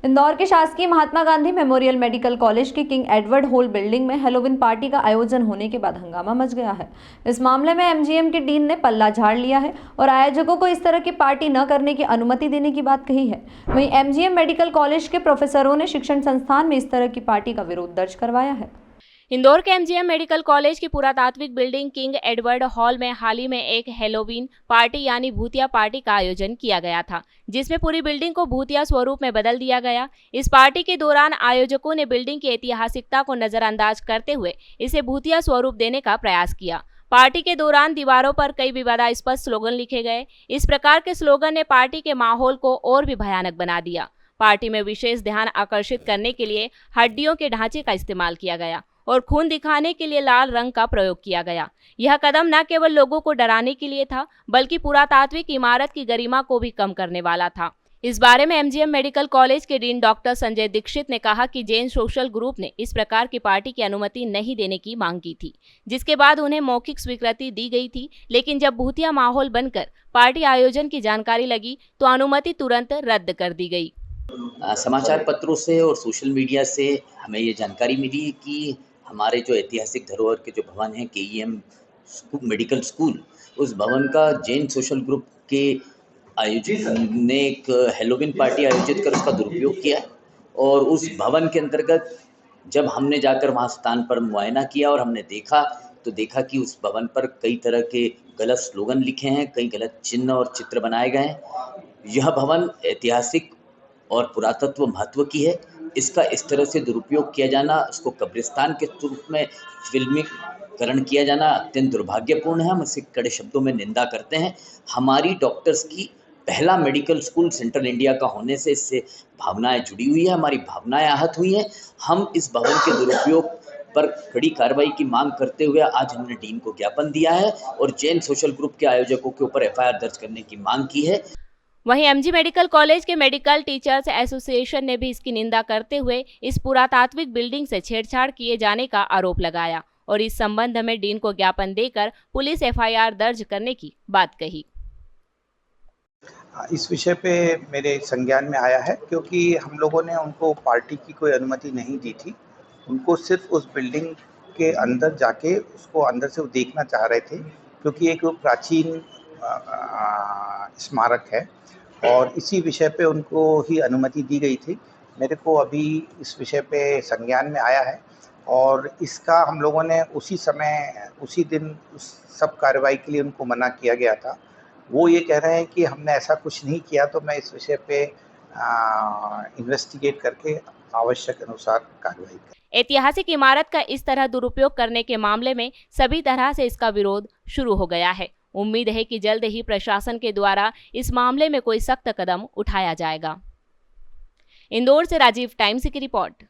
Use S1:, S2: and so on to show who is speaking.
S1: इंदौर के शासकीय Mahatma Gandhi memorial medical college के किंग एडवर्ड हॉल बिल्डिंग में हैलोवीन पार्टी का आयोजन होने के बाद हंगामा मच गया है। इस मामले में एमजीएम के डीन ने पल्ला झाड़ लिया है और आयोजकों को इस तरह की पार्टी न करने की अनुमति देने की बात कही है। वहीं एमजीएम मेडिकल कॉलेज के प्रोफेसरों ने शिक्षण संस्थान में इस तरह की पार्टी का विरोध दर्ज करवाया है।
S2: इंदौर के एमजीएम मेडिकल कॉलेज की पुरातात्विक बिल्डिंग किंग एडवर्ड हॉल में हाल ही में एक हैलोवीन पार्टी यानी भूतिया पार्टी का आयोजन किया गया था, जिसमें पूरी बिल्डिंग को भूतिया स्वरूप में बदल दिया गया। इस पार्टी के दौरान आयोजकों ने बिल्डिंग की ऐतिहासिकता को नजरअंदाज करते हुए इसे भूतिया स्वरूप देने का प्रयास किया। पार्टी के दौरान दीवारों पर कई विवादास्पद स्लोगन लिखे गए। इस प्रकार के स्लोगन ने पार्टी के माहौल को और भी भयानक बना दिया। पार्टी में विशेष ध्यान आकर्षित करने के लिए हड्डियों के ढांचे का इस्तेमाल किया गया और खून दिखाने के लिए लाल रंग का प्रयोग किया गया। यह कदम न केवल लोगों को डराने के लिए था, बल्कि पुरातात्विक इमारत की गरिमा को भी कम करने वाला था। इस बारे में एमजीएम मेडिकल कॉलेज के डीन डॉक्टर संजय दीक्षित ने कहा कि जैन सोशल ग्रुप ने इस प्रकार की पार्टी की अनुमति नहीं देने की मांग की थी, जिसके बाद उन्हें मौखिक स्वीकृति दी गई थी। लेकिन जब भूतिया माहौल बनकर पार्टी आयोजन की जानकारी लगी तो अनुमति तुरंत रद्द कर दी गई।
S3: समाचार पत्रों से और सोशल मीडिया से हमें ये जानकारी मिली कि हमारे जो ऐतिहासिक धरोहर के जो भवन है केईएम मेडिकल स्कूल, उस भवन का जैन सोशल ग्रुप के आयोजित ने एक हैलोवीन पार्टी आयोजित कर उसका दुरुपयोग किया। और उस भवन के अंतर्गत जब हमने जाकर वहाँ स्थान पर मुआयना किया और हमने देखा कि उस भवन पर कई तरह के गलत स्लोगन लिखे हैं, कई गलत चिन्ह और चित्र बनाए गए हैं। यह भवन ऐतिहासिक और पुरातत्व महत्व की है। इसका इस तरह से दुरुपयोग किया जाना, उसको कब्रिस्तान के रूप में फिल्मीकरण किया जाना अत्यंत दुर्भाग्यपूर्ण है। हम इसे कड़े शब्दों में निंदा करते हैं। हमारी डॉक्टर्स की पहला मेडिकल स्कूल सेंट्रल इंडिया का होने से इससे भावनाएं जुड़ी हुई है, हमारी भावनाएं आहत हुई हैं। हम इस भवन के दुरुपयोग पर कड़ी कार्रवाई की मांग करते हुए आज हमने डीन को ज्ञापन दिया है और जैन सोशल ग्रुप के आयोजकों के ऊपर एफआईआर दर्ज करने की मांग की है।
S2: वहीं एमजी मेडिकल कॉलेज के मेडिकल टीचर्स एसोसिएशन ने भी इसकी निंदा करते हुए इस पुरातात्विक बिल्डिंग से छेड़छाड़ किए जाने का आरोप लगाया और इस संबंध में डीन को ज्ञापन देकर पुलिस एफआईआर दर्ज करने की बात कही।
S4: इस विषय पे मेरे संज्ञान में आया है, क्योंकि हम लोगों ने उनको पार्टी की कोई अनुमति नहीं दी थी। उनको सिर्फ उस बिल्डिंग के अंदर जाके उसको अंदर से वो देखना चाह रहे थे, क्योंकि एक प्राचीन स्मारक है और इसी विषय पे उनको ही अनुमति दी गई थी। मेरे को अभी इस विषय पे संज्ञान में आया है और इसका हम लोगों ने उसी दिन उस सब कार्रवाई के लिए उनको मना किया गया था। वो ये कह रहे हैं कि हमने ऐसा कुछ नहीं किया, तो मैं इस विषय पे इन्वेस्टिगेट करके आवश्यक अनुसार कार्रवाई करूँ।
S2: ऐतिहासिक इमारत का इस तरह दुरुपयोग करने के मामले में सभी तरह से इसका विरोध शुरू हो गया है। उम्मीद है कि जल्द ही प्रशासन के द्वारा इस मामले में कोई सख्त कदम उठाया जाएगा। इंदौर से राजीव, टाइम्स की रिपोर्ट।